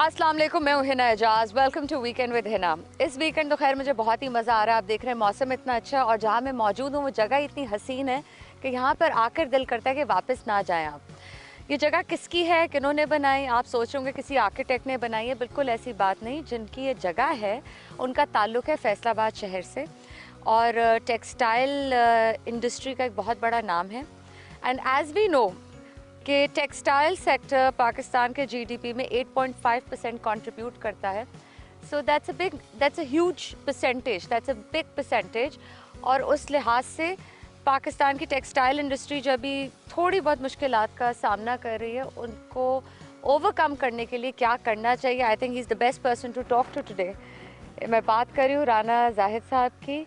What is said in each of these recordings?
अस्सलाम वालेकुम, मैं हूं Hina Ejaz. Welcome to weekend with Hina. इस वीकेंड तो खैर मुझे बहुत ही मज़ा आ रहा है। आप देख रहे हैं मौसम इतना अच्छा है और जहां मैं मौजूद हूं वो जगह इतनी हसीन है कि यहां पर आकर दिल करता है कि वापस ना जाएं आप। ये जगह किसकी है, किन्होंने बनाई? आप सोच होंगे किसी आर्किटेक्ट ने बनाई है। बिल्कुल ऐसी बात नहीं। जिनकी ये जगह है उनका ताल्लुक़ है फैसलाबाद शहर से और टेक्सटाइल इंडस्ट्री का एक बहुत बड़ा नाम है। एंड एज़ वी नो कि टेक्सटाइल सेक्टर पाकिस्तान के जीडीपी में 8.5% कंट्रीब्यूट करता है। So that's a huge percentage, that's a big percentage. और उस लिहाज से पाकिस्तान की टेक्सटाइल इंडस्ट्री जब भी थोड़ी बहुत मुश्किलात का सामना कर रही है, उनको ओवरकम करने के लिए क्या करना चाहिए, I think he is the best person to talk to today. मैं बात कर रही हूँ राना जाहिद साहब की।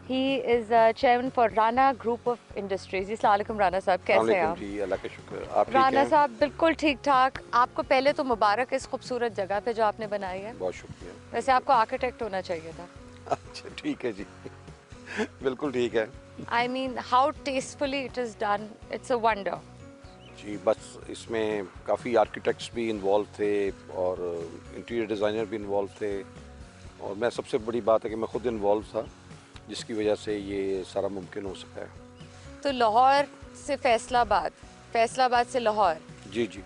He is chairman for Rana group of industries. अस्सलाम वालेकुम राना साहब, कैसे हैं आप? जी, अल्लाह का शुक्र। आप ठीक राना हैं? साहब बिल्कुल ठीक ठाक। आपको पहले तो मुबारक इस खूबसूरत जगह पे जो आपने बनाई है। बहुत शुक्रिया। वैसे आपको आर्किटेक्ट होना चाहिए था। अच्छा, ठीक है जी। बिल्कुल ठीक है। I mean how tastefully it is done, it's a wonder. जी, बस इसमें काफ़ी आर्किटेक्ट्स भी इन्वॉल्व थे और इंटीरियर डिज़ाइनर भी इन्वॉल्व थे और मैं सबसे बड़ी बात है कि मैं खुद इन्वॉल्व था, जिसकी वजह से ये सारा मुमकिन हो सका है। तो लाहौर से फैसलाबाद, फैसलाबाद से लाहौर, जी, जी।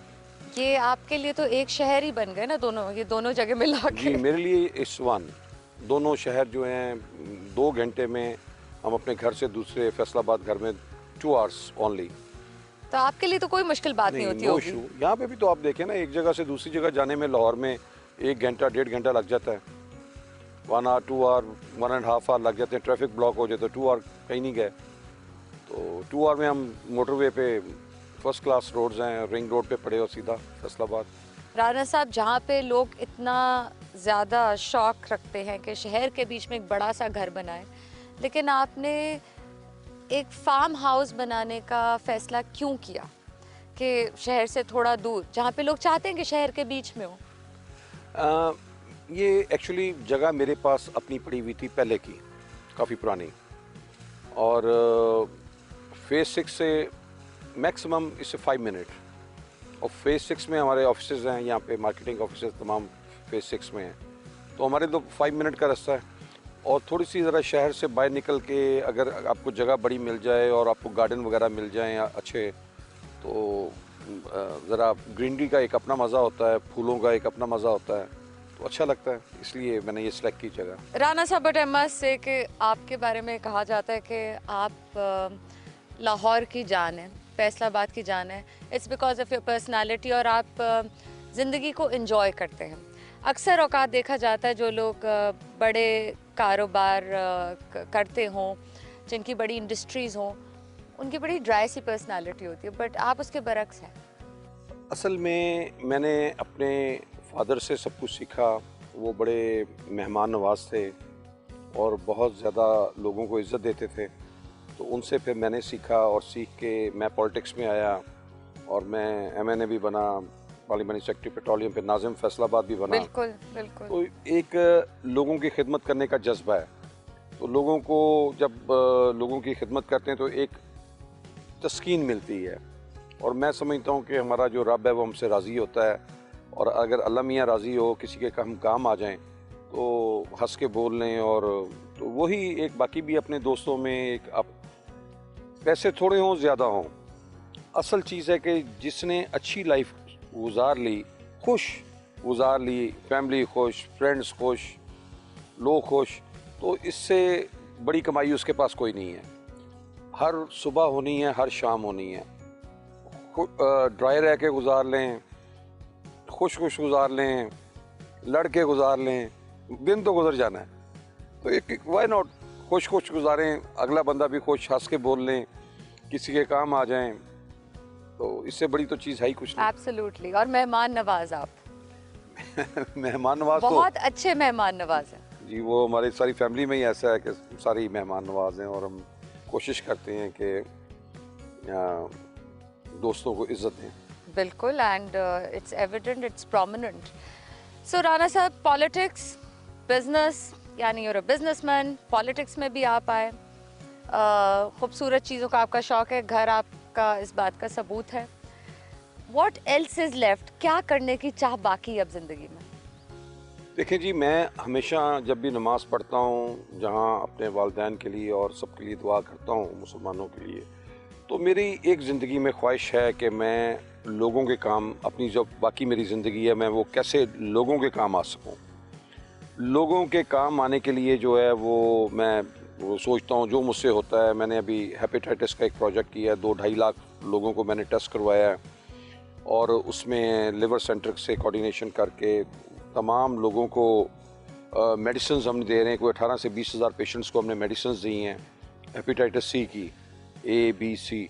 ये आपके लिए तो एक शहर ही बन गए ना, दोनों ये दोनों जगह मिला जी, के। मेरे लिए इस वन दोनों शहर जो हैं 2 घंटे में हम अपने घर से दूसरे फैसलाबाद घर में 2 आवर्स ओनली। तो आपके लिए तो कोई मुश्किल बात नहीं नहीं, होती नो होगी। इशू। यहाँ पे भी तो आप देखें ना, एक जगह से दूसरी जगह जाने में लाहौर में 1 घंटा 1.5 घंटा लग जाता है। 1 hour 2 hour 1 and half hour लग जाते हैं, ट्रैफिक ब्लॉक हो जाए तो 2 आवर कहीं नहीं गए। तो 2 आवर में हम मोटरवे पे फर्स्ट क्लास रोड्स हैं, रिंग रोड पे पड़े हो सीधा फैसलाबाद। राना साहब, जहाँ पे लोग इतना ज़्यादा शौक रखते हैं कि शहर के बीच में एक बड़ा सा घर बनाए, लेकिन आपने एक फार्म हाउस बनाने का फैसला क्यों किया कि शहर से थोड़ा दूर, जहाँ पे लोग चाहते हैं कि शहर के बीच में हो? अ, ये एक्चुअली जगह मेरे पास अपनी पड़ी हुई थी पहले की, काफ़ी पुरानी, और फेज़ 6 से मैक्सिमम इससे 5 मिनट, और फेज़ 6 में हमारे ऑफिसेज हैं, यहाँ पे मार्केटिंग ऑफिसेज तमाम फेज़ 6 में हैं, तो हमारे तो 5 मिनट का रास्ता है। और थोड़ी सी ज़रा शहर से बाहर निकल के अगर आपको जगह बड़ी मिल जाए और आपको गार्डन वगैरह मिल जाएँ अच्छे, तो ज़रा ग्रीनरी का एक अपना मज़ा होता है, फूलों का एक अपना मज़ा होता है, तो अच्छा लगता है, इसलिए मैंने ये सिलेक्ट की जगह। राना साहब, बट आई मस्ट से कि आपके बारे में कहा जाता है कि आप लाहौर की जान है, फैसलाबाद की जान है। It's because of your personality और आप ज़िंदगी को इंजॉय करते हैं। अक्सर औकात देखा जाता है जो लोग बड़े कारोबार करते हों, जिनकी बड़ी इंडस्ट्रीज़ हों, उनकी बड़ी ड्राई सी पर्सनालिटी होती है, बट आप उसके बरक्स हैं। असल में मैंने अपने फादर से सब कुछ सीखा। वो बड़े मेहमान नवाज थे और बहुत ज़्यादा लोगों को इज़्ज़त देते थे, तो उनसे फिर मैंने सीखा और सीख के मैं पॉलिटिक्स में आया और मैं एमएनए भी बना, पार्लियामेंट्री सेक्रेटरी पेट्रोलियम, फिर नाज़िम फैसलाबाद भी बना। बिल्कुल बिल्कुल। तो एक लोगों की खिदमत करने का जज्बा है, तो लोगों को जब लोगों की खिदमत करते हैं तो एक तस्कीन मिलती है, और मैं समझता हूँ कि हमारा जो रब है वो हमसे राज़ी होता है, और अगर अल्लाह मियाँ राज़ी हो, किसी के हम काम आ जाएं तो हंस के बोल लें। और तो वही एक, बाकी भी अपने दोस्तों में एक पैसे थोड़े हों ज़्यादा हों, असल चीज़ है कि जिसने अच्छी लाइफ गुजार ली, खुश गुजार ली, फैमिली खुश, फ्रेंड्स खुश, लोग खुश, तो इससे बड़ी कमाई उसके पास कोई नहीं है। हर सुबह होनी है, हर शाम होनी है। ड्राई रह के गुजार लें, खुश खुश गुजार लें, लड़ के गुजार लें, दिन तो गुजर जाना है, तो एक वाई नॉट खुश खुश गुजारें, अगला बंदा भी खुश हंस के बोल लें, किसी के काम आ जाएं, तो इससे बड़ी तो चीज़ है ही कुछ नहीं। एब्सोल्युटली। और मेहमान नवाज आप मेहमान नवाज तो बहुत अच्छे मेहमान नवाज हैं। जी, वो हमारी सारी फैमिली में ही ऐसा है कि सारी मेहमान नवाज हैं, और हम कोशिश करते हैं कि दोस्तों को इज्जत दें। बिल्कुल, and it's evident, it's prominent. So Rana sahab, politics, business, यानी यूर अ बिजनेसमैन, पॉलिटिक्स में भी आप आए, खूबसूरत चीज़ों का आपका शौक है, घर आपका इस बात का सबूत है। What else is left? क्या करने की चाह बाकी अब जिंदगी में? देखिए जी, मैं हमेशा जब भी नमाज़ पढ़ता हूँ, जहाँ अपने वालिदैन के लिए और सबके लिए दुआ करता हूँ, मुसलमानों के लिए, तो मेरी एक ज़िंदगी में ख्वाहिश है कि मैं लोगों के काम, अपनी जो बाकी मेरी ज़िंदगी है, मैं वो कैसे लोगों के काम आ सकूँ। लोगों के काम आने के लिए जो है वो सोचता हूँ जो मुझसे होता है। मैंने अभी हेपेटाइटिस का एक प्रोजेक्ट किया है, 2-2.5 लाख लोगों को मैंने टेस्ट करवाया है और उसमें लिवर सेंटर से कोऑर्डिनेशन करके तमाम लोगों को मेडिसिन हम दे रहे हैं। कोई 18 से 20 हज़ार पेशेंट्स को हमने मेडिसिन दी हैं हेपेटाइटिस सी की, ए बी सी,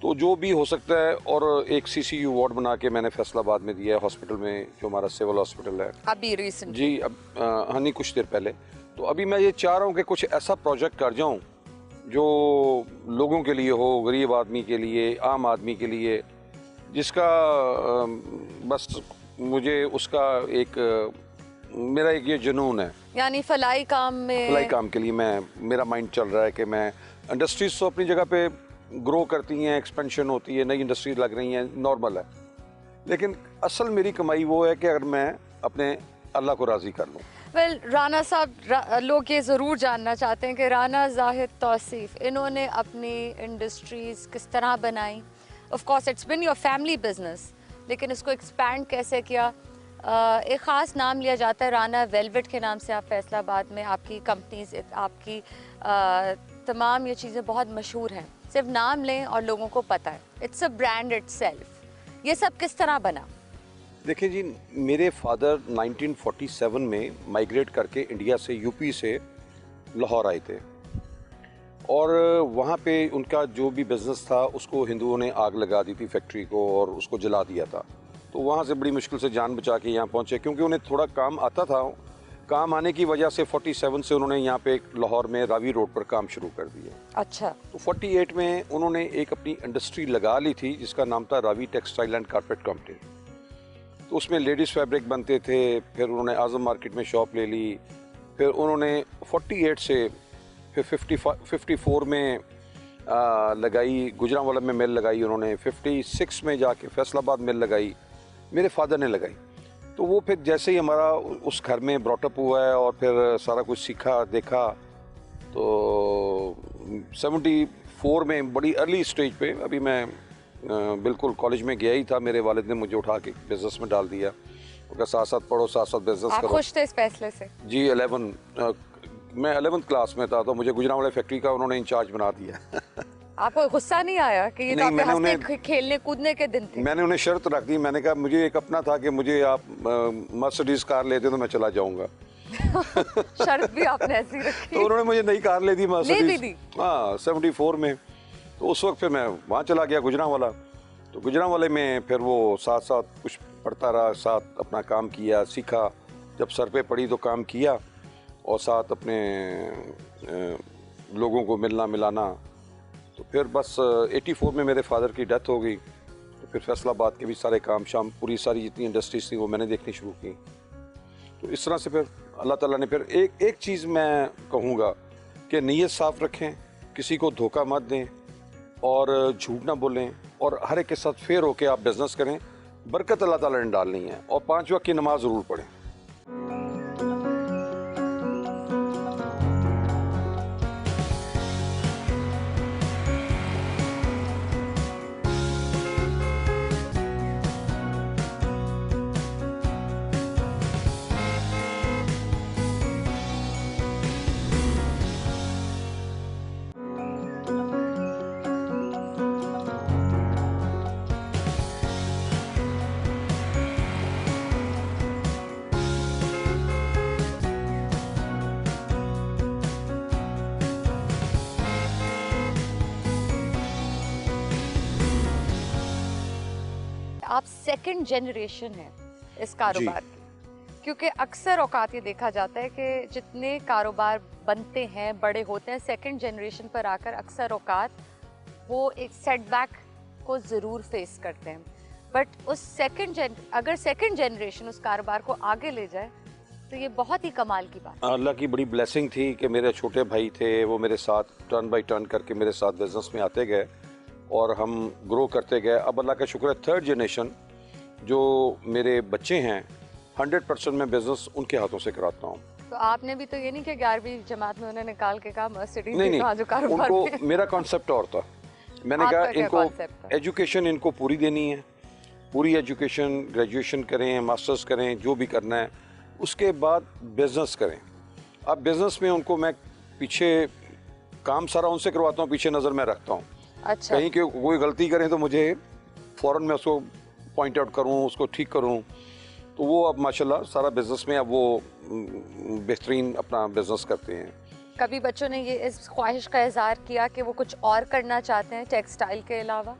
तो जो भी हो सकता है। और एक सीसीयू वार्ड बना के मैंने फैसलाबाद में दिया है, हॉस्पिटल में, जो हमारा सिविल हॉस्पिटल है अभी रिसेंट जी। अब हाँ, नहीं, कुछ देर पहले। तो अभी मैं ये चाह रहा हूँ कि कुछ ऐसा प्रोजेक्ट कर जाऊँ जो लोगों के लिए हो, गरीब आदमी के लिए, आम आदमी के लिए, जिसका बस मुझे उसका मेरा एक ये जुनून है। यानी फलाई काम भलाई में। काम के लिए मेरा माइंड चल रहा है कि मैं इंडस्ट्रीज तो अपनी जगह पे ग्रो करती हैं, एक्सपेंशन होती है, नई इंडस्ट्रीज लग रही हैं, नॉर्मल है, लेकिन असल मेरी कमाई वो है कि अगर मैं अपने अल्लाह को राज़ी कर लूँ। वेल राना साहब, लोग ये ज़रूर जानना चाहते हैं कि राना जाहिद तौसीफ इन्होंने अपनी इंडस्ट्रीज़ किस तरह बनाई। Of course it's been your family business, लेकिन इसको एक्सपैंड कैसे किया। एक ख़ास नाम लिया जाता है राना वेलवेट के नाम से। आप फैसलाबाद में आपकी कंपनीज, आपकी तमाम ये चीज़ें बहुत मशहूर हैं, सिर्फ नाम लें और लोगों को पता है। It's a brand itself. ये सब किस तरह बना? देखिए जी, मेरे फादर 1947 में माइग्रेट करके इंडिया से, यूपी से लाहौर आए थे और वहाँ पे उनका जो भी बिज़नेस था उसको हिंदुओं ने आग लगा दी थी, फैक्ट्री को, और उसको जला दिया था। तो वहाँ से बड़ी मुश्किल से जान बचा के यहाँ पहुँचे, क्योंकि उन्हें थोड़ा काम आता था। काम आने की वजह से 47 से उन्होंने यहाँ पे लाहौर में रावी रोड पर काम शुरू कर दिया। अच्छा। तो 48 में उन्होंने एक अपनी इंडस्ट्री लगा ली थी जिसका नाम था Ravi textile and carpet company. तो उसमें लेडीज़ फैब्रिक बनते थे। फिर उन्होंने आज़म मार्केट में शॉप ले ली। फिर उन्होंने 48 से फिर 54 में लगाई, गुजरांवाला में मिल लगाई उन्होंने। 56 में जाके फैसलाबाद मिल लगाई, मेरे फादर ने लगाई। तो वो फिर जैसे ही हमारा उस घर में ब्रॉटअप हुआ है और फिर सारा कुछ सीखा देखा, तो 74 में बड़ी अर्ली स्टेज पे, अभी मैं बिल्कुल कॉलेज में गया ही था, मेरे वालिद ने मुझे उठा के बिजनेस में डाल दिया। उनका साथ साथ पढ़ो, साथ साथ बिजनेस आप करो। खुश थे इस फैसले से? जी, मैं 11th क्लास में था, तो मुझे गुजरांवाला फैक्ट्री का उन्होंने इंचार्ज बना दिया। आपको गुस्सा नहीं आया कि ये तो नहीं, आपके मैंने हंसने खेलने कूदने के दिन थे? मैंने उन्हें शर्त रख दी। मैंने कहा मुझे एक अपना था कि मुझे आप मर्सिडीज कार लेते तो मैं चला जाऊंगा। शर्त भी आपने ऐसी रखी? तो उन्होंने मुझे नई कार ले दी, मर्सिडीज। दी? हाँ, 74 में। तो उस वक्त फिर मैं वहाँ चला गया गुजरांवाला। तो गुजरांवाले में फिर वो साथ साथ कुछ पढ़ता रहा, साथ अपना काम किया, सीखा। जब सर पे पड़ी तो काम किया, और साथ अपने लोगों को मिलना मिलाना। तो फिर बस 84 में मेरे फादर की डेथ हो गई। तो फिर फैसलाबाद के भी सारे काम शाम, पूरी सारी जितनी इंडस्ट्रीज थी वो मैंने देखनी शुरू की। तो इस तरह से फिर अल्लाह ताला ने फिर एक चीज़ मैं कहूँगा कि नीयत साफ़ रखें, किसी को धोखा मत दें और झूठ ना बोलें, और हर एक के साथ फेयर होकर आप बिज़नेस करें। बरकत अल्लाह ताला ने डालनी है, और 5 वक्त की नमाज ज़रूर पढ़ें। आप सेकंड जनरेशन हैं इस कारोबार की, क्योंकि अक्सर औकात ये देखा जाता है कि जितने कारोबार बनते हैं, बड़े होते हैं, सेकंड जनरेशन पर आकर अक्सर औकात वो एक सेटबैक को ज़रूर फेस करते हैं। बट उस अगर सेकंड जनरेशन उस कारोबार को आगे ले जाए तो ये बहुत ही कमाल की बात है। अल्लाह की बड़ी ब्लेसिंग थी कि मेरे छोटे भाई थे, वो मेरे साथ टर्न बाय टर्न करके मेरे साथ बिजनेस में आते गए और हम ग्रो करते गए। अब अल्लाह का शुक्र है, थर्ड जनरेशन जो मेरे बच्चे हैं, 100% मैं बिजनेस उनके हाथों से कराता हूँ। तो आपने भी तो ये नहीं कि 11वीं जमात में उन्हें निकाल के कहा मर्सिडीज नहीं दिखा जो कारोबार में। उनको मेरा कॉन्सेप्ट और था। मैंने कहा आपका क्या इनको concept था? एजुकेशन इनको पूरी देनी है, पूरी एजुकेशन, ग्रेजुएशन करें, मास्टर्स करें, जो भी करना है, उसके बाद बिजनेस करें। अब बिजनेस में उनको मैं पीछे काम सारा उनसे करवाता हूँ, पीछे नज़र मैं रखता हूँ। अच्छा। कहीं के कोई गलती करें तो मुझे फ़ौरन मैं उसको पॉइंट आउट करूँ, उसको ठीक करूँ। तो वो अब माशाल्लाह सारा बिजनेस में अब वो बेहतरीन अपना बिजनेस करते हैं। कभी बच्चों ने ये इस ख्वाहिश का इजहार किया कि वो कुछ और करना चाहते हैं टेक्सटाइल के अलावा?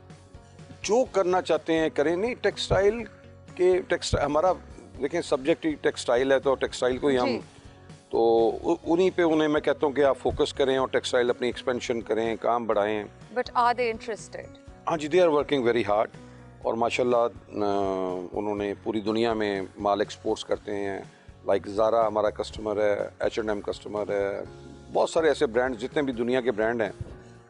जो करना चाहते हैं करें। नहीं, टेक्सटाइल हमारा देखें सब्जेक्ट ही टेक्सटाइल है, तो टेक्सटाइल को ही हम जी। तो उन्हीं पे उन्हें मैं कहता हूँ कि आप फोकस करें और टेक्सटाइल अपनी एक्सपेंशन करें, काम बढ़ाएं। But are they interested? हाँ जी, they are working very hard और माशाल्लाह उन्होंने पूरी दुनिया में माल एक्सपोर्ट्स करते हैं। लाइक ज़ारा हमारा कस्टमर है, H&M कस्टमर है, बहुत सारे ऐसे ब्रांड जितने भी दुनिया के ब्रांड हैं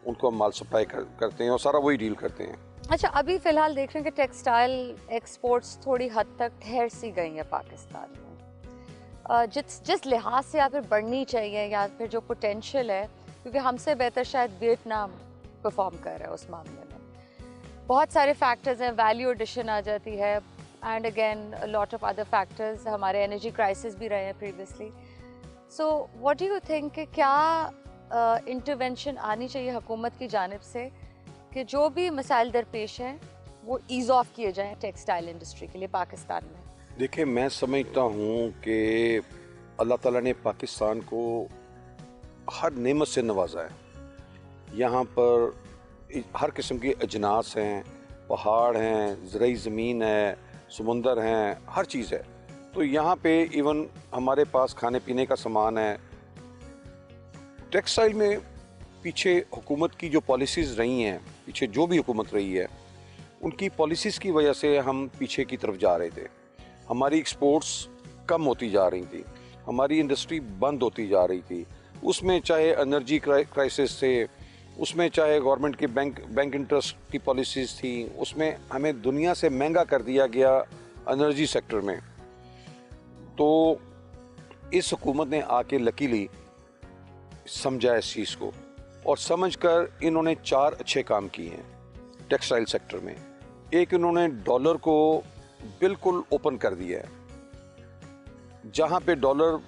उनको हम माल सप्लाई करते हैं और सारा वही डील करते हैं। अच्छा, अभी फिलहाल देख रहे हैं कि टेक्सटाइल एक्सपोर्ट्स थोड़ी हद तक ठहर सी गई है पाकिस्तान में। जिस लिहाज से या फिर बढ़नी चाहिए या फिर जो पोटेंशियल है, क्योंकि हमसे बेहतर शायद वियतनाम परफॉर्म कर रहा है उस मामले में। बहुत सारे फैक्टर्स हैं, वैल्यू एडिशन आ जाती है and again lot of other factors, हमारे एनर्जी क्राइसिस भी रहे हैं previously. So what do you think कि क्या इंटरवेंशन आनी चाहिए हुकूमत की जानिब से कि जो भी मसाइल दरपेश हैं वो ईज़ ऑफ किए जाएं टेक्सटाइल इंडस्ट्री के लिए पाकिस्तान में? देखिए, मैं समझता हूँ कि अल्लाह ताला ने पाकिस्तान को हर नेमत से नवाजा है। यहाँ पर हर किस्म की अजनास हैं, पहाड़ हैं, ज़रई ज़मीन है, समुंदर हैं, हर चीज़ है। तो यहाँ पे इवन हमारे पास खाने पीने का सामान है। टेक्सटाइल में पीछे हुकूमत की जो पॉलिसीज़ रही हैं, पीछे जो भी हुकूमत रही है, उनकी पॉलिसीज़ की वजह से हम पीछे की तरफ जा रहे थे। हमारी एक्सपोर्ट्स कम होती जा रही थी, हमारी इंडस्ट्री बंद होती जा रही थी। उसमें चाहे एनर्जी क्राइसिस थे, उसमें चाहे गवर्नमेंट की बैंक इंटरेस्ट की पॉलिसीज़ थी, उसमें हमें दुनिया से महंगा कर दिया गया एनर्जी सेक्टर में। तो इस हुकूमत ने आके लकीली समझा इस चीज़ को और समझकर इन्होंने 4 अच्छे काम किए हैं टेक्सटाइल सेक्टर में। एक, इन्होंने डॉलर को बिल्कुल ओपन कर दिया है। जहाँ पे डॉलर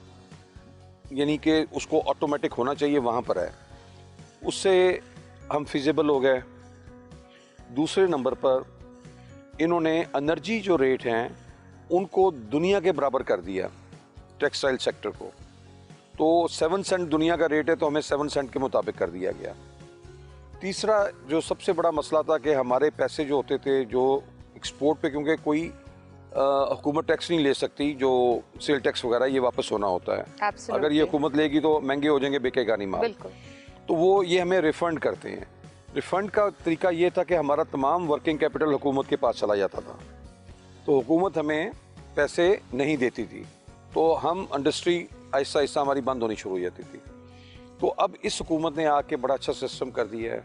यानी कि उसको ऑटोमेटिक होना चाहिए वहाँ पर है, उससे हम फिजिबल हो गए। दूसरे नंबर पर इन्होंने एनर्जी जो रेट हैं उनको दुनिया के बराबर कर दिया टेक्सटाइल सेक्टर को। तो 7 सेंट दुनिया का रेट है तो हमें 7 सेंट के मुताबिक कर दिया गया। तीसरा जो सबसे बड़ा मसला था कि हमारे पैसे जो होते थे जो एक्सपोर्ट पे, क्योंकि कोई हुकूमत टैक्स नहीं ले सकती, जो सेल टैक्स वगैरह ये वापस होना होता है। Absolutely. अगर ये हुकूमत लेगी तो महंगे हो जाएंगे, बिकेगा नहीं माल। बिल्कुल। तो वो ये हमें रिफ़ंड करते हैं। रिफ़ंड का तरीका ये था कि हमारा तमाम वर्किंग कैपिटल हुकूमत के पास चला जाता था, तो हुकूमत हमें पैसे नहीं देती थी, तो हम इंडस्ट्री आहिस्ता आहिस्ता हमारी बंद होनी शुरू हो जाती थी। तो अब इस हुकूमत ने आके बड़ा अच्छा सिस्टम कर दिया है,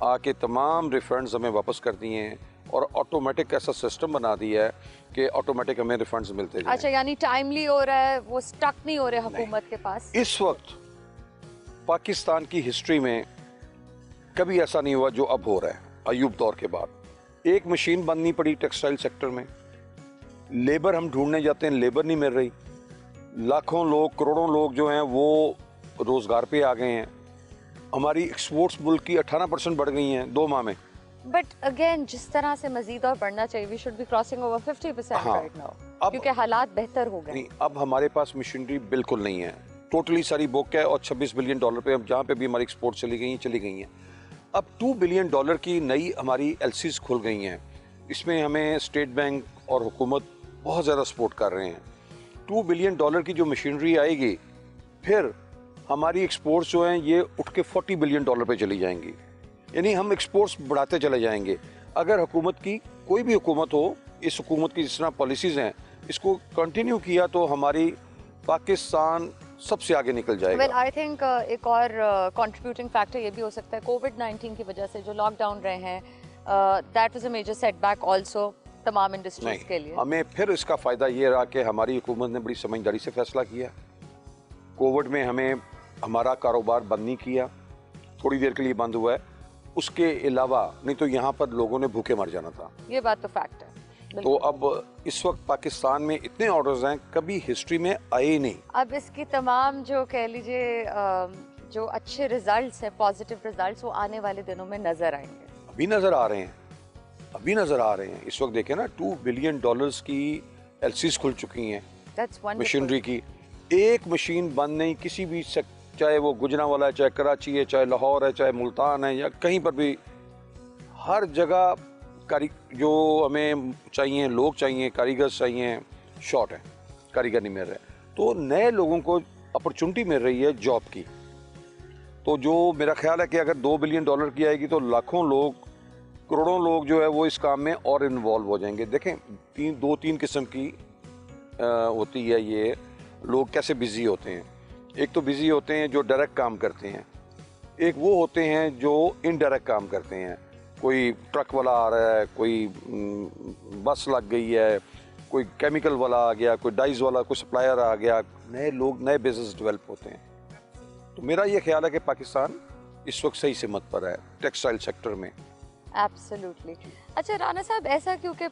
आके तमाम रिफंड्स हमें वापस कर दिए हैं और ऑटोमेटिक ऐसा सिस्टम बना दिया है कि ऑटोमेटिक हमें रिफंड्स मिलते जाएं। अच्छा, यानी टाइमली हो रहा है, वो स्टक नहीं हो रहा हुकूमत के पास? इस वक्त पाकिस्तान की हिस्ट्री में कभी ऐसा नहीं हुआ जो अब हो रहा है। अयूब दौर के बाद एक मशीन बंद नहीं पड़ी टेक्सटाइल सेक्टर में। लेबर हम ढूंढने जाते हैं, लेबर नहीं मिल रही। लाखों लोग, करोड़ों लोग जो हैं वो रोज़गार पे आ गए हैं। हमारी एक्सपोर्ट्स मुल्क की 18% बढ़ गई हैं 2 माह में। बट अगेन जिस तरह से मजीद और बढ़ना चाहिए, we should be crossing over 50% हाँ, राइट नाउ, क्योंकि हालात बेहतर हो गए। नहीं, अब हमारे पास मशीनरी बिल्कुल नहीं है, टोटली सारी बुक है और $26 बिलियन पे अब जहाँ पे भी हमारी एक्सपोर्ट चली गई हैं। अब $2 बिलियन की नई हमारी एलसीज खुल गई हैं। इसमें हमें स्टेट बैंक और हुकूमत बहुत ज़्यादा सपोर्ट कर रहे हैं। $2 बिलियन की जो मशीनरी आएगी, फिर हमारी एक्सपोर्ट्स जो हैं ये उठ के $40 बिलियन पे चली जाएंगी। यानी हम एक्सपोर्ट्स बढ़ाते चले जाएंगे। अगर हुकूमत की कोई भी हुकूमत हो, इस हुकूमत की जिस तरह पॉलिसीज़ हैं इसको कंटिन्यू किया तो हमारी पाकिस्तान सबसे आगे निकल जाएगा। वेल आई थिंक एक और कंट्रीब्यूटिंग फैक्टर ये भी हो सकता है, कोविड-19 की वजह से जो लॉकडाउन रहे हैं, that was a major setback also. तमाम इंडस्ट्रीज नहीं, के लिए? हमें फिर इसका फ़ायदा ये रहा कि हमारी हुकूमत ने बड़ी समझदारी से फैसला किया। कोविड में हमें हमारा कारोबार बंद नहीं किया, थोड़ी देर के लिए बंद हुआ है, उसके अलावा नहीं तो यहाँ पर लोगों ने भूखे मर जाना था। ये बात तो फैक्ट है। तो अब इस वक्त पाकिस्तान में इतने ऑर्डर्स हैं, कभी हिस्ट्री में आए ही नहीं। अब इसकी तमाम जो कह लीजिए जो अच्छे रिजल्ट्स हैं, पॉजिटिव रिजल्ट्स, वो आने वाले दिनों में नजर आएंगे। अभी नज़र आ रहे हैं, अभी नज़र आ रहे हैं। इस वक्त देखें ना, $2 बिलियन की एलसीज खुल चुकी हैं दैट्स वंडरफुल। मशीनरी की। एक मशीन बंद नहीं किसी भी चाहे वो गुजरांवाला है, चाहे कराची है, चाहे लाहौर है, चाहे मुल्तान है, या कहीं पर भी, हर जगह जो हमें चाहिए, लोग चाहिए, कारीगर चाहिए, शॉर्ट है, कारीगर नहीं मिल रहे। तो नए लोगों को अपॉर्चुनिटी मिल रही है जॉब की। तो जो मेरा ख्याल है कि अगर $2 बिलियन की आएगी तो लाखों लोग, करोड़ों लोग जो है वो इस काम में और इन्वॉल्व हो जाएंगे। देखें, दो तीन किस्म की होती है ये लोग कैसे बिजी होते हैं। एक तो बिजी होते हैं जो डायरेक्ट काम करते हैं, एक वो होते हैं जो इनडायरेक्ट काम करते हैं। कोई ट्रक वाला आ रहा है, कोई बस लग गई है, कोई केमिकल वाला आ गया, कोई डाइज वाला, कोई सप्लायर आ गया, नए लोग, नए बिजनेस डेवलप होते हैं। तो मेरा ये ख्याल है कि पाकिस्तान इस वक्त सही सिमत पर है टेक्सटाइल सेक्टर में। एब्सोल्युटली। अच्छा राना साहब, ऐसा क्योंकि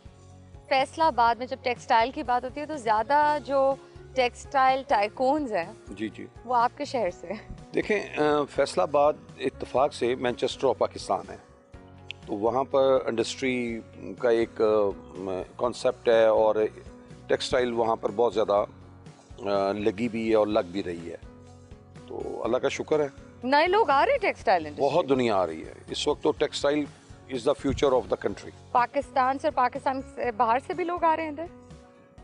फैसलाबाद में जब टेक्सटाइल की बात होती है तो ज़्यादा जो टेक्सटाइल टाइकून्स हैं जी जी, वो आपके शहर से हैं। देखें, फैसलाबाद इत्तेफाक से मैनचेस्टर ऑफ पाकिस्तान है, तो वहाँ पर इंडस्ट्री का एक कॉन्सेप्ट है और टेक्सटाइल वहाँ पर बहुत ज़्यादा लगी भी है और लग भी रही है। तो अल्लाह का शुक्र है, नए लोग आ रहे हैं टेक्सटाइल इंडस्ट्री। बहुत दुनिया आ रही है इस वक्त। तो textile is the future of the country. Pakistan से बाहर से भी लोग आ रहे हैं इधर,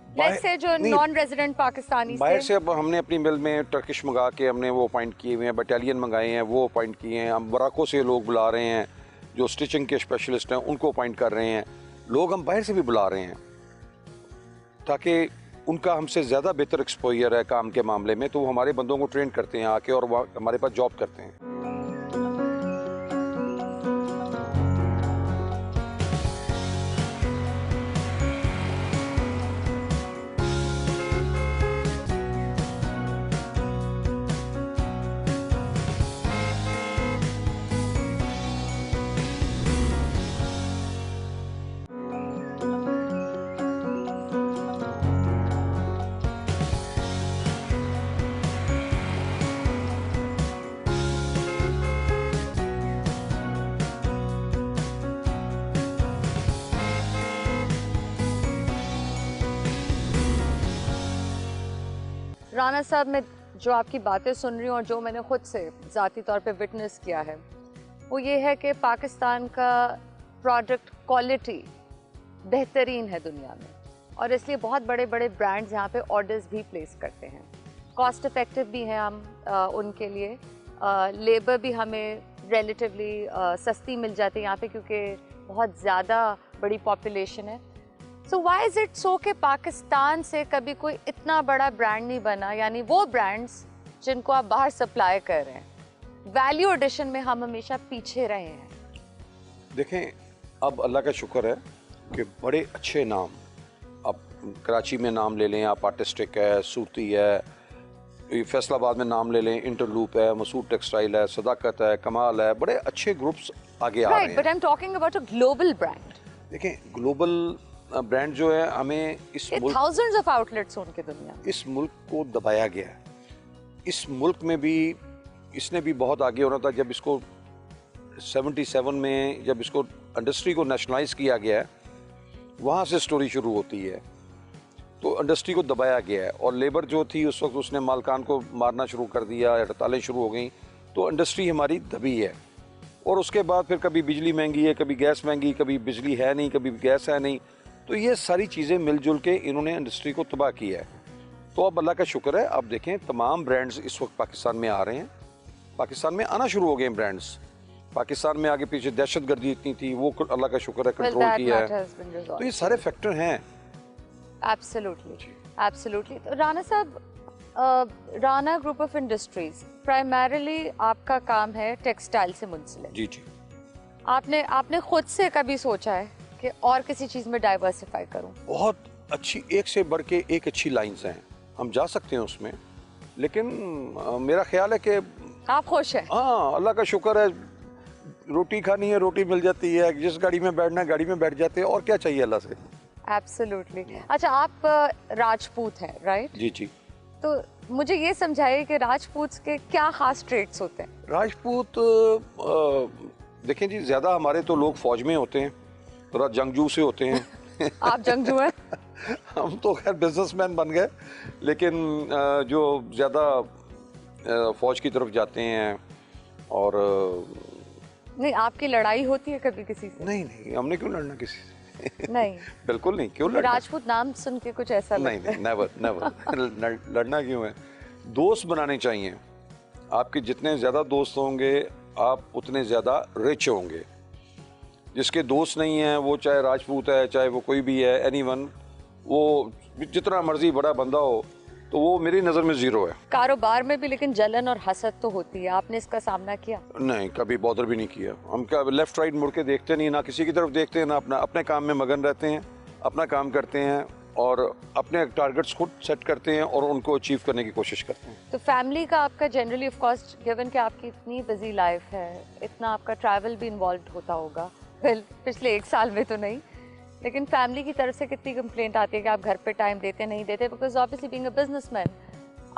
बाहर- लेट्स से जो नहीं, नॉन रेजिडेंट पाकिस्तानी बाहर से अब हमने अपनी मिल में टर्किश मंगा के हमने वो अपॉइंट किए हुए हैं, बटालियन मंगाए हैं, वो अपॉइंट किए हैं। हम मोरक्को से लोग बुला रहे हैं जो स्टिचिंग के स्पेशलिस्ट हैं, उनको अपॉइंट कर रहे हैं। लोग हम बाहर से भी बुला रहे हैं ताकि उनका हमसे ज़्यादा बेहतर एक्सपोजर है काम के मामले में, तो वो हमारे बंदों को ट्रेन करते हैं आके और वहाँ हमारे पास जॉब करते हैं। राना साहब, मैं जो आपकी बातें सुन रही हूँ और जो मैंने खुद से ज़ाती तौर पे विटनेस किया है वो ये है कि पाकिस्तान का प्रोडक्ट क्वालिटी बेहतरीन है दुनिया में, और इसलिए बहुत बड़े बड़े ब्रांड्स यहाँ पे ऑर्डर्स भी प्लेस करते हैं। कॉस्ट इफ़ेक्टिव भी हैं हम उनके लिए, लेबर भी हमें रिलेटिवली सस्ती मिल जाती है यहाँ पे क्योंकि बहुत ज़्यादा बड़ी पॉपुलेशन है। So why is it so कि पाकिस्तान से कभी कोई इतना बड़ा ब्रांड नहीं बना, यानी वो ब्रांड्स जिनको आप बाहर सप्लाई कर रहे हैं, वैल्यू एडिशन में हम हमेशा पीछे रहे हैं? देखें, अब अल्लाह का शुक्र है कि बड़े अच्छे नाम, अब कराची में नाम ले लें आप, आर्टिस्टिक है, सूती है, फैसलाबाद में नाम ले लें, इंटरलूप है, मसूद टेक्सटाइल है, सदाकत है, कमाल है, बड़े अच्छे ग्रुप्स आगे आ रहे राइट, हैं। But I am talking about a global brand. देखें, ग्लोबल ब्रांड जो है, हमें इस मुल्क, थाउजेंड्स ऑफ आउटलेट्स उनके दुनिया में। इस मुल्क को दबाया गया है। इस मुल्क में भी इसने भी बहुत आगे होना था। जब इसको 77 में जब इसको इंडस्ट्री को नेशनलाइज किया गया है, वहाँ से स्टोरी शुरू होती है। तो इंडस्ट्री को दबाया गया है और लेबर जो थी उस वक्त उसने मालकान को मारना शुरू कर दिया, हड़तालें शुरू हो गई, तो इंडस्ट्री हमारी दबी है। और उसके बाद फिर कभी बिजली महंगी है, कभी गैस महंगी, कभी बिजली है नहीं, कभी गैस है नहीं, तो ये सारी चीज़ें मिलजुल के इन्होंने इंडस्ट्री को तबाह किया है। तो अब अल्लाह का शुक्र है, अब देखें तमाम ब्रांड्स इस वक्त पाकिस्तान में आ रहे हैं, पाकिस्तान में आना शुरू हो गए ब्रांड्स। पाकिस्तान में आगे पीछे दहशतगर्दी इतनी थी, वो अल्लाह का शुक्र है कंट्रोल किया है। तो ये सारे फैक्टर हैं। Absolutely, absolutely. तो राना साहब, Rana group of industries primarily आपका काम है टेक्सटाइल से मुंसलिक। जी जी। आपने खुद से कभी सोचा है कि और किसी चीज़ में डाइवर्सिफाई करूं? बहुत अच्छी, एक से बढ़ के एक अच्छी लाइंस हैं, हम जा सकते हैं उसमें, लेकिन मेरा ख्याल है कि आप खुश हैं? हाँ, अल्लाह का शुक्र है, रोटी खानी है रोटी मिल जाती है, जिस गाड़ी में बैठना है गाड़ी में बैठ जाते हैं, और क्या चाहिए अल्लाह से। एब्सोल्युटली। अच्छा, आप राजपूत हैं, राइट? जी जी। तो मुझे ये समझाइए कि राजपूत के क्या खास ट्रेट्स होते हैं? राजपूत देखें जी, ज़्यादा हमारे तो लोग फौज में होते हैं, थोड़ा जंगजू से होते हैं। आप जंगजू हैं? हम तो खैर बिजनेसमैन बन गए, लेकिन जो ज़्यादा फौज की तरफ जाते हैं और नहीं, आपकी लड़ाई होती है कभी किसी से? नहीं नहीं, हमने क्यों लड़ना किसी से। नहीं। बिल्कुल नहीं, क्यों लड़ना। राजपूत नाम सुन के कुछ ऐसा नहीं लगता नहीं, नेवर नेवर। लड़ना क्यों है, दोस्त बनाने चाहिए। आपके जितने ज़्यादा दोस्त होंगे आप उतने ज़्यादा रिच होंगे। जिसके दोस्त नहीं हैं, वो चाहे राजपूत है चाहे वो कोई भी है, एनीवन, वो जितना मर्जी बड़ा बंदा हो, तो वो मेरी नज़र में ज़ीरो है। कारोबार में भी लेकिन जलन और हसद तो होती है, आपने इसका सामना किया? नहीं, कभी बॉदर भी नहीं किया। हम क्या लेफ्ट राइट मुड़ के देखते नहीं, ना किसी की तरफ देखते हैं, ना अपने काम में मगन रहते हैं, अपना काम करते हैं और अपने टारगेट्स खुद सेट करते हैं और उनको अचीव करने की कोशिश करते हैं। तो फैमिली का आपका जनरली ऑफ कोर्स, गिवन कि आपकी इतनी बिजी लाइफ है, इतना आपका ट्रैवल भी इन्वॉल्व होता होगा, वेल पिछले 1 साल में तो नहीं, लेकिन फैमिली की तरफ से कितनी कंप्लेंट आती है कि आप घर पे टाइम देते नहीं देते? Because obviously being a businessman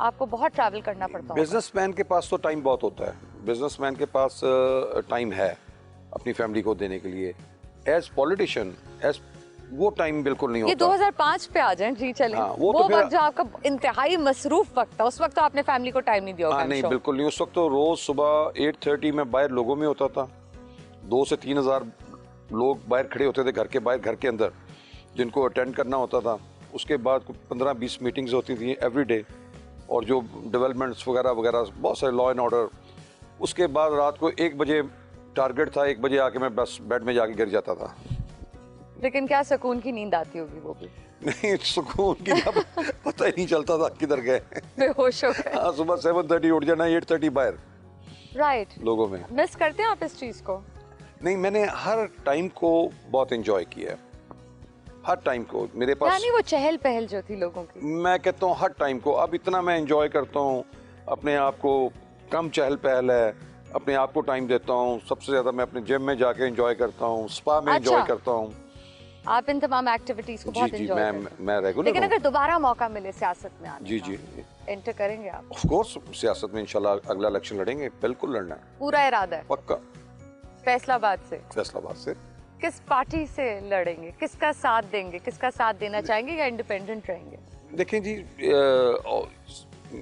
आपको बहुत ट्रैवल करना पड़ता होगा। बिजनेसमैन के पास तो टाइम बहुत होता है, बिजनेसमैन के पास टाइम है अपनी फैमिली को देने के लिए। एज पॉलिटिशियन एज वो टाइम बिल्कुल नहीं ये होता। 2005 पे आ जाएं जी, चलें। हाँ, वो तो वक्त जो आपका इंतहाई मसरूफ वक्त था, उस वक्त तो आपने फैमिली को टाइम नहीं दिया होगा। हाँ नहीं, बिल्कुल नहीं। उस वक्त तो रोज सुबह 8:30 में बाहर लोगों में होता था, 2 से 3 हज़ार लोग बाहर खड़े होते थे, घर के बाहर, घर के अंदर, जिनको अटेंड करना होता था। उसके बाद 15-20 मीटिंग्स होती थी एवरी डे, और जो डेवलपमेंट्स वगैरह वगैरह, बहुत सारे लॉ एंड ऑर्डर। उसके बाद रात को 1 बजे टारगेट था, 1 बजे आके मैं बस बेड में जाके गिर जाता था। लेकिन क्या सुकून की नींद आती होगी वो भी। नहीं, सुकून की जब पता ही नहीं चलता था किधर गए। बेहोश हो गए। हाँ, सुबह 7:30 उठ जाना, 8:30 बाहर राइट। लोगों में। मिस करते हैं आप इस चीज को? नहीं, मैंने हर टाइम को बहुत एंजॉय किया है, हर टाइम को। मेरे पास, यानी वो चहल पहल जो थी लोगों की। मैं कहता हूँ हर टाइम को, अब इतना मैं एंजॉय करता हूँ अपने आप को, कम चहल पहल है, अपने आप को टाइम देता हूँ। सबसे ज़्यादा मैं अपने जिम में जाके एंजॉय करता हूँ, स्पा में एंजॉय अच्छा। करता हूँ। आप इन तमाम एक्टिविटीज को जी बहुत जी, एंजॉय करते हैं। मैं रेगुलर लेकिन हूँ। अगर दोबारा मौका मिले सियासत में आने जी का, जी, एंटर करेंगे आप? ऑफ कोर्स, सियासत में इंशाल्लाह अगला इलेक्शन लड़ेंगे, बिल्कुल लड़ना है, पूरा इरादा है? पक्का। फैसलाबाद से? फैसलाबाद से। किस पार्टी से लड़ेंगे, किसका साथ देंगे, किसका साथ देना चाहेंगे, या इंडिपेंडेंट रहेंगे? देखें जी,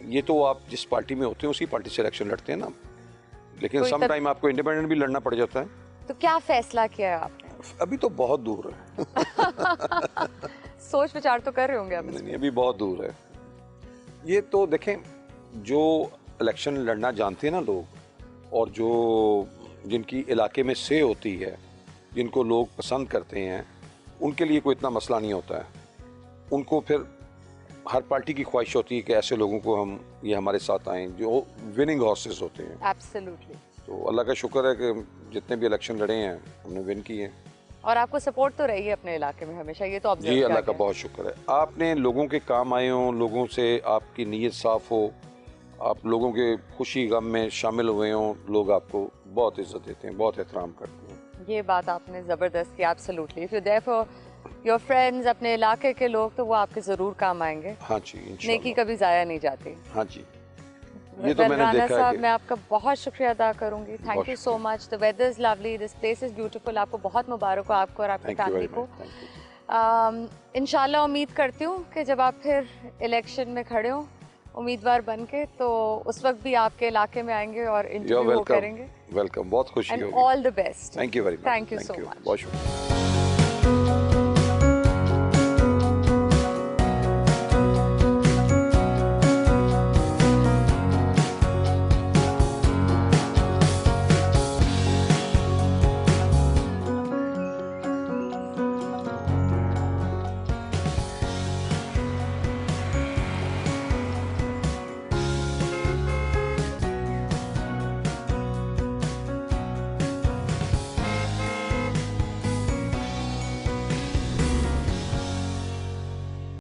ये तो आप जिस पार्टी में होते हैं उसी पार्टी से इलेक्शन लड़ते हैं ना, लेकिन कोई सम टाइम आपको इंडिपेंडेंट भी लड़ना पड़ जाता है। तो क्या फैसला किया है आपने? अभी तो बहुत दूर है। सोच विचार तो कर रहे होंगे आप? नहीं, अभी बहुत दूर है। ये तो देखें, जो इलेक्शन लड़ना जानते हैं ना लोग, और जो जिनकी इलाके में से होती है, जिनको लोग पसंद करते हैं, उनके लिए कोई इतना मसला नहीं होता है। उनको फिर हर पार्टी की ख्वाहिश होती है कि ऐसे लोगों को हम, ये हमारे साथ आएँ जो विनिंग हॉर्सेस होते हैं। एब्सोल्युटली। तो अल्लाह का शुक्र है कि जितने भी इलेक्शन लड़े हैं हमने विन किए हैं। और आपको सपोर्ट तो रही है अपने इलाके में हमेशा, ये तो ऑब्जर्व जी, किया अल्लाह का गया। बहुत शुक्र है। आपने लोगों के काम आए हों, लोगों से आपकी नीयत साफ़ हो, आप लोगों के खुशी गम में शामिल हुए हों, लोग आपको बहुत इज्जत देते हैं, बहुत एहतराम करते हैं। ये बात आपने ज़बरदस्त की। Absolutely. If you there for your friends, अपने इलाके के लोग, तो वो आपके ज़रूर काम आएंगे। हाँ जी, नेकी इंशाल्लाह। कभी ज़ाया नहीं जाती। हाँ जी, ये तो मैंने राना देखा है साहब, कि मैं आपका बहुत शुक्रिया अदा करूंगी। थैंक बहुत you so much. The weather is lovely, this place is beautiful. आपको बहुत मुबारक हो, आपको और आपकी थैंक यू फैमिली वेरी को। Much, thank you. इंशाल्लाह उम्मीद करती हूँ कि जब आप फिर इलेक्शन में खड़े हो उम्मीदवार बन के, तो उस वक्त भी आपके इलाके में आएंगे और You're इंटरव्यू करेंगे। वेलकम, बहुत खुशी एंड होगी। All the best. Thank you very much. Thank you so much. बहुत शुक्रिया।